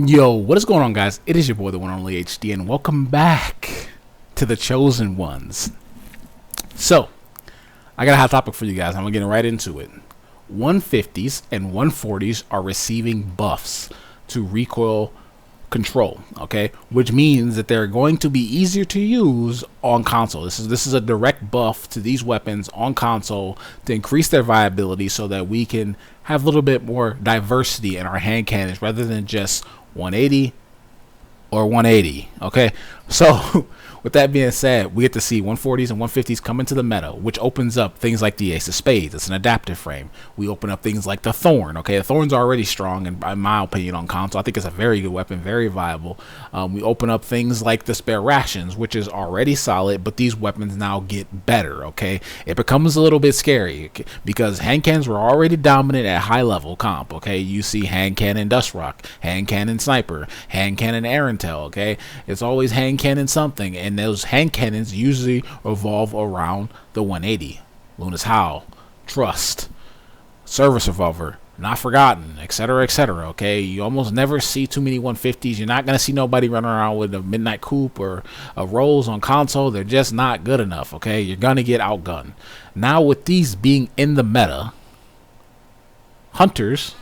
Yo, what is going on, guys? It is your boy, the one only HD, and welcome back to the Chosen Ones. So, I got a hot topic for you guys. I'm gonna get right into it. 150s and 140s are receiving buffs to recoil control, okay, which means that they're going to be easier to use on console. This is a direct buff to these weapons on console to increase their viability so that we can have a little bit more diversity in our hand cannons rather than just 180 or 180. Okay, so with that being said, we get to see 140s and 150s come into the meta, which opens up things like the Ace of Spades. It's an adaptive frame. We open up things like the Thorn. Okay, the Thorn's already strong, and in my opinion, on console, I think it's a very good weapon, very viable. We open up things like the Spare Rations, which is already solid, but these weapons now get better. Okay, it becomes a little bit scary because hand cannons were already dominant at high level comp. Okay, you see hand cannon Dust Rock, hand cannon Sniper, hand cannon Arantel. Okay, it's always hand cannon something, and those hand cannons usually revolve around the 180. Luna's Howl, Trust, Service Revolver, Not Forgotten, etc., etc. Okay, you almost never see too many 150s. You're not gonna see nobody running around with a Midnight Coupe or a Rose on console. They're just not good enough. Okay, you're gonna get outgunned. Now with these being in the meta, hunters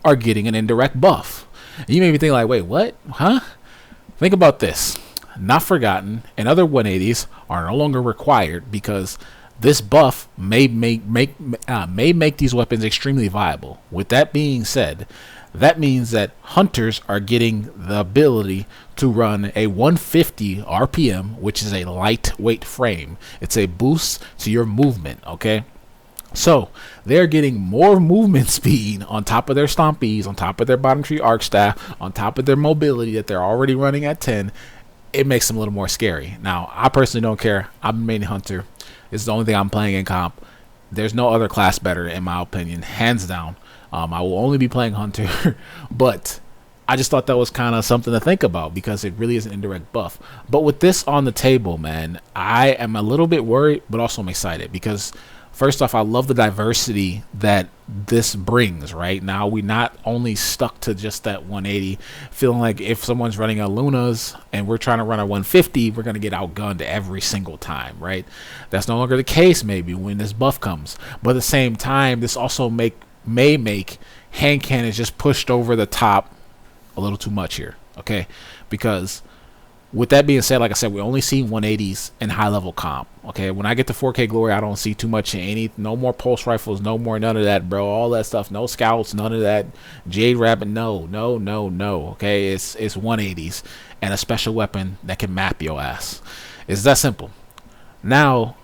are getting an indirect buff. And you may be thinking like, wait, what? Huh? Think about this. Not Forgotten and other 180s are no longer required because this buff may make these weapons extremely viable. With that being said, that means that hunters are getting the ability to run a 150 RPM, which is a lightweight frame. It's a boost to your movement, okay? So they're getting more movement speed on top of their stompies, on top of their bottom tree arc staff, on top of their mobility that they're already running at 10. It makes them a little more scary. Now, I personally don't care. I'm a main hunter. It's the only thing I'm playing in comp. There's no other class better, in my opinion, hands down. I will only be playing hunter, but I just thought that was kind of something to think about because it really is an indirect buff. But with this on the table, man, I am a little bit worried, but also I'm excited because first off, I love the diversity that this brings. Right now, we not only stuck to just that 180, feeling like if someone's running a Luna's and we're trying to run a 150, we're going to get outgunned every single time, right? That's no longer the case maybe when this buff comes. But at the same time, this also may make hand cannons just pushed over the top a little too much here, okay? Because with that being said, like I said, we only see 180s in high level comp. Okay, when I get to 4K glory, I don't see too much in any. No more pulse rifles, no more none of that, bro. All that stuff, no scouts, none of that. Jade Rabbit, no. Okay, it's 180s and a special weapon that can map your ass. It's that simple. Now,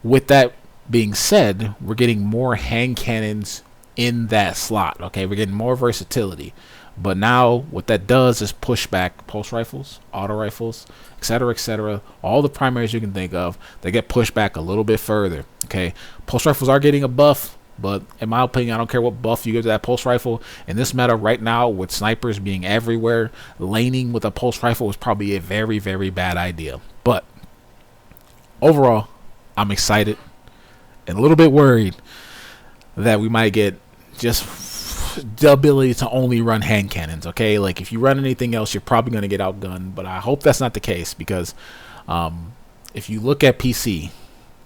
with that being said, we're getting more hand cannons in that slot. Okay, we're getting more versatility. But now what that does is push back pulse rifles, auto rifles, etc., all the primaries you can think of. They get pushed back a little bit further. Okay, pulse rifles are getting a buff, but in my opinion, I don't care what buff you give to that pulse rifle. In this meta right now, with snipers being everywhere, laning with a pulse rifle is probably a very, very bad idea. But overall, I'm excited and a little bit worried that we might get just the ability to only run hand cannons. Okay, like if you run anything else, you're probably going to get outgunned, but I hope that's not the case because if you look at PC,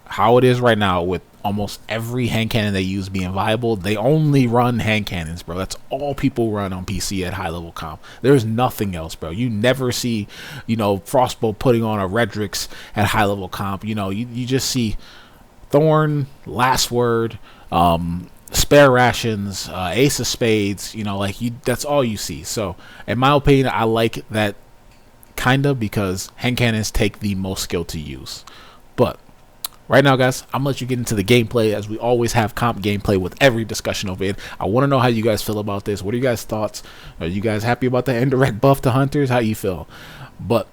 how it is right now with almost every hand cannon they use being viable, they only run hand cannons, bro. That's all people run on PC at high level comp. There's nothing else, bro. You never see, Frostbow putting on a Redrix at high level comp. You just see Thorn, Last Word, Spare Rations, Ace of Spades, that's all you see. So in my opinion, I like that kinda because hand cannons take the most skill to use. But right now, guys, I'm gonna let you get into the gameplay as we always have comp gameplay with every discussion over it. I want to know how you guys feel about this. What are you guys' thoughts? Are you guys happy about the indirect buff to hunters? How you feel? But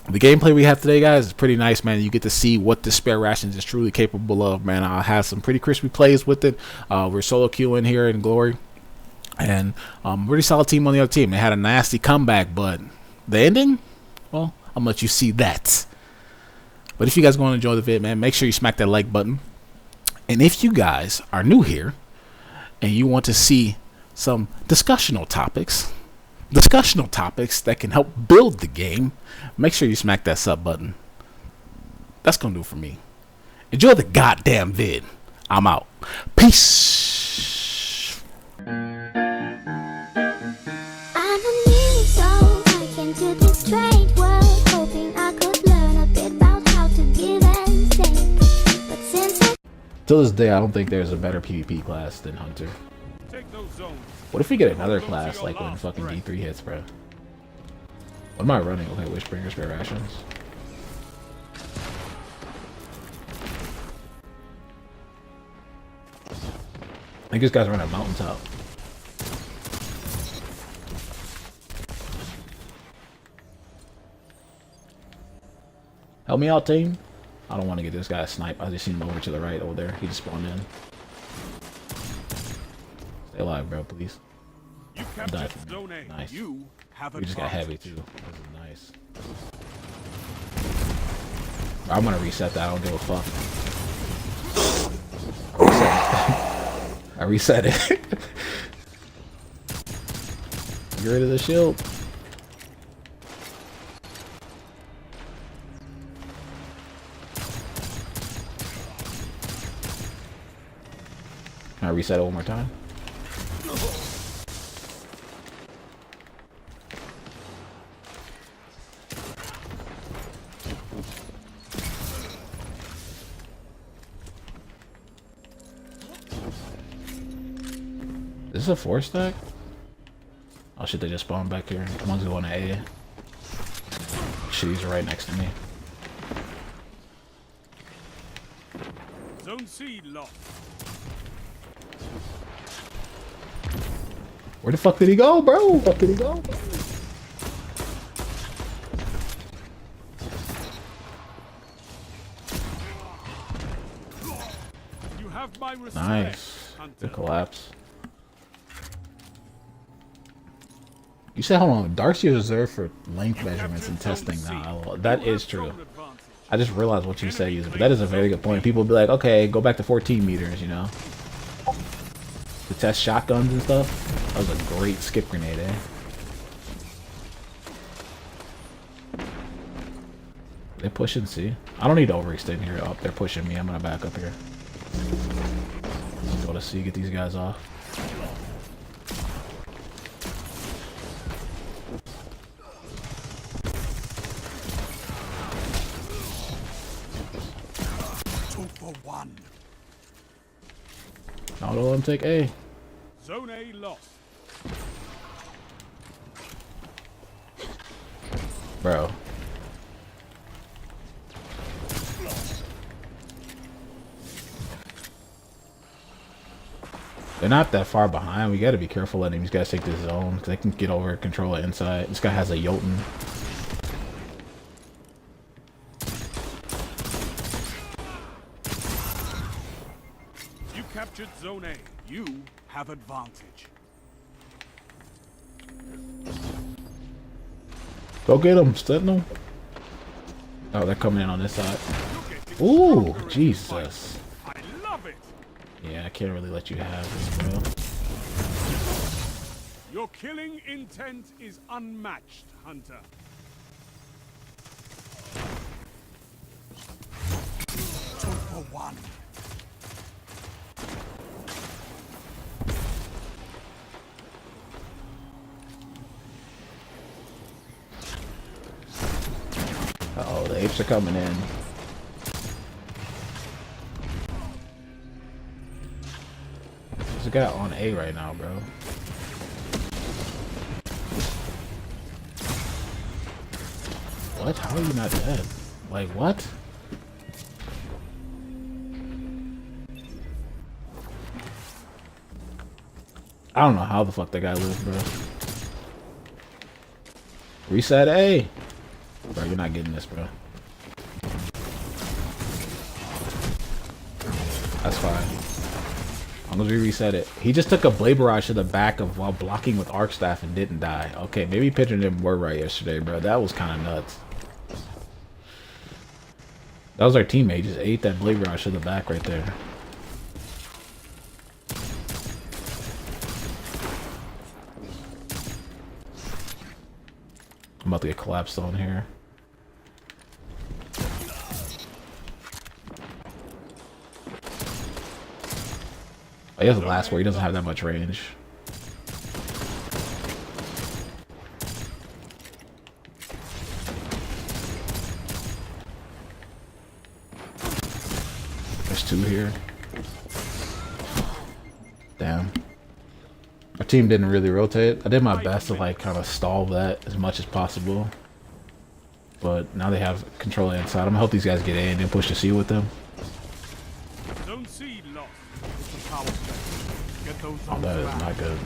the gameplay we have today, guys, is pretty nice, man. You get to see what the Spare Rations is truly capable of, man. I have some pretty crispy plays with it. We're solo queuing here in Glory. And really solid team on the other team. They had a nasty comeback, but the ending, well, I'm going to let you see that. But if you guys want to enjoy the vid, man, make sure you smack that like button. And if you guys are new here and you want to see some discussional topics, discussional topics that can help build the game, make sure you smack that sub button. That's gonna do it for me. Enjoy the goddamn vid. I'm out. Peace. I'm a new soul, I came to this strange world, hoping I could learn a bit about how to give and take. But since I Till this day, I don't think there's a better PvP class than Hunter. What if we get another class like when fucking D3 hits, bro? What am I running? Okay, Wishbringer, spare rations. I think this guy's running a mountaintop. Help me out, team. I don't want to get this guy a snipe. I just seen him over to the right over there. He just spawned in. Stay alive, bro, please. Nice. We just got heavy too. This is nice. I'm gonna reset that. I don't give a fuck. I reset it. Get rid of the shield. Can I reset it one more time? Is this a 4-stack? Oh shit, they just spawned back here. One's going to A. Shit, he's right next to me. Zone C lost. Where the fuck did he go, bro? Where the fuck did he go? You have my respect, Nice. Hunter. Good collapse. You said, hold on, Darcy is reserved for length measurements and testing now. That is true. I just realized what you said, but that is a very good point. People be like, okay, go back to 14 meters, you know? To test shotguns and stuff. That was a great skip grenade, eh? They pushing C. I don't need to overextend here. Oh, they're pushing me. I'm gonna back up here. Go to C, get these guys off. I'll let him take A. Zone A lost. Bro. They're not that far behind. We gotta be careful letting these guys take this zone, because they can get over control it inside. This guy has a Jotun. You captured Zone A. You have advantage. Go get him, Sentinel. Oh, they're coming in on this side. Ooh, Jesus. I love it. Yeah, I can't really let you have this, bro. Your killing intent is unmatched, Hunter. Two for one. Uh-oh, the apes are coming in. There's a guy on A right now, bro. What? How are you not dead? Like, what? I don't know how the fuck that guy lives, bro. Reset A. Bro, you're not getting this, bro. That's fine. As long as we reset it. He just took a blade barrage to the back of while blocking with arc staff and didn't die. Okay, maybe Pitcher didn't work right yesterday, bro. That was kind of nuts. That was our teammate. He just ate that blade barrage to the back right there. I'm about to get collapsed on here. I guess the last where he doesn't have that much range. There's two here. Damn. Our team didn't really rotate. I did my best to like kind of stall that as much as possible. But now they have control inside. I'm gonna help these guys get in and push the C with them. Zone C lost. It's a power play. Get those Oh, that is back. not good.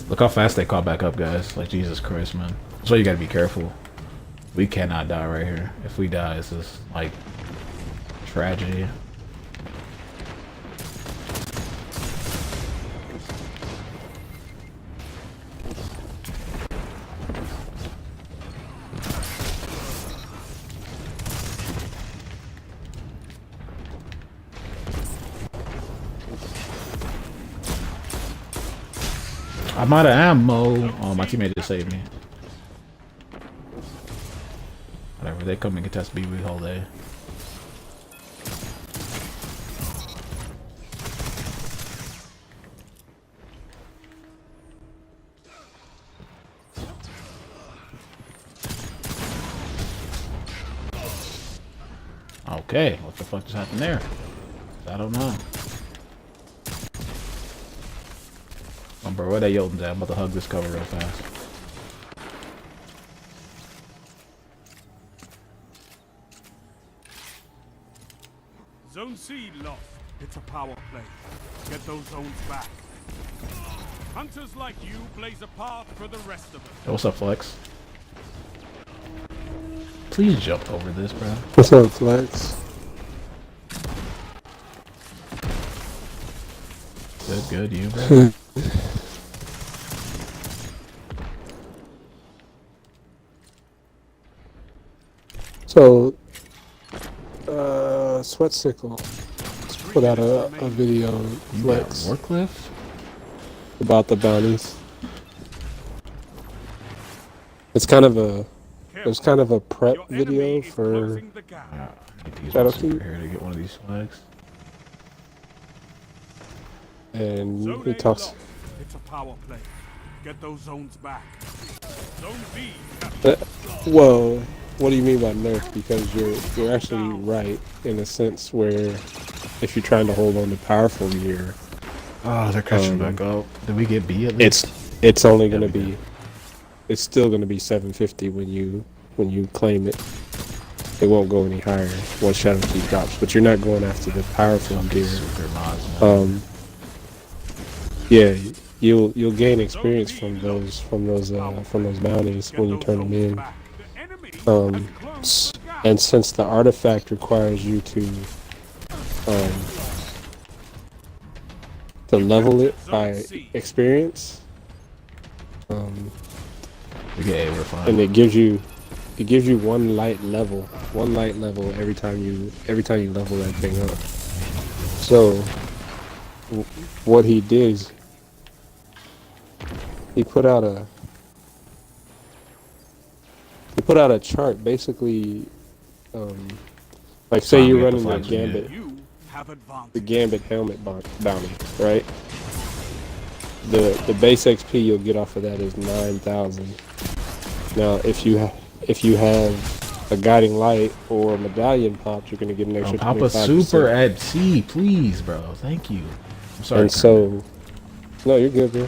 Look how fast they caught back up, guys. Like, Jesus Christ, man. That's why you gotta be careful. We cannot die right here. If we die, it's just, like, tragedy. I'm out of ammo. Oh, my teammate just saved me. Whatever, they come and contest B, we hold A. Okay, what the fuck just happened there? I don't know. Oh, bro, where that Jotun at? I'm about to hug this cover real fast. Zone C lost. It's a power play. Get those zones back. Hunters like you blaze a path for the rest of us. Hey, what's up, Flex? Please jump over this, bro. What's up, Flex? Good, you, bro. So, Sweat Sickle put out a video, You got Flex, Warcliffe? about the bounties. It's kind of a, there's kind of a prep Your enemy video is for, closing the gap. I need to use my Battlefield? superhero to get one of these flags. and Zone he A talks. lost. It's a power play. Get those zones back. Zone B. Well, what do you mean by nerf? Because you're actually right in a sense where if you're trying to hold on to powerful gear, Oh, they're catching back up. Did we get B at least? it's only Yeah, gonna we be, did. it's still gonna be 750 when you claim it. It won't go any higher once Shadow Key drops, but you're not going after the powerful gear. Super mods, man. Yeah, you'll gain experience from those bounties when you turn them in. The enemy has closed the gap. And since the artifact requires you to level it by experience, We get A, we're fine. and it gives you one light level every time you level that thing up. So what he did is he put out a chart basically, like say Fine, you're we have to running find the some, yeah. Gambit, You have advanced. the Gambit helmet bounty, right? The base XP you'll get off of that is 9,000. Now, if you have a guiding light or a medallion popped, you're gonna get an extra Pop a 25%. super at C, please, bro. Thank you. I'm sorry. And so, no, you're good, bro.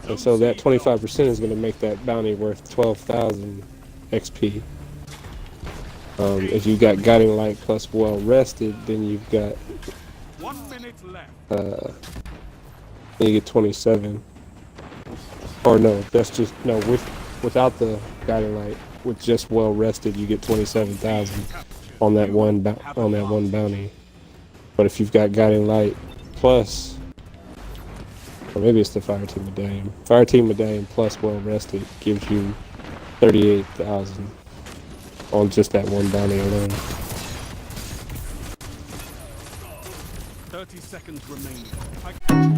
And so that 25% is gonna make that bounty worth 12,000 XP. If you got guiding light plus well rested, then you've got 1 minute left. you get 27. Or no, that's just no without the guiding light. With just well rested, you get 27,000 on that one bounty. But if you've got guiding light plus, or maybe it's the fire team medallion. Fire team medallion plus well rested gives you 38,000 on just that one bounty alone. 30 seconds remaining.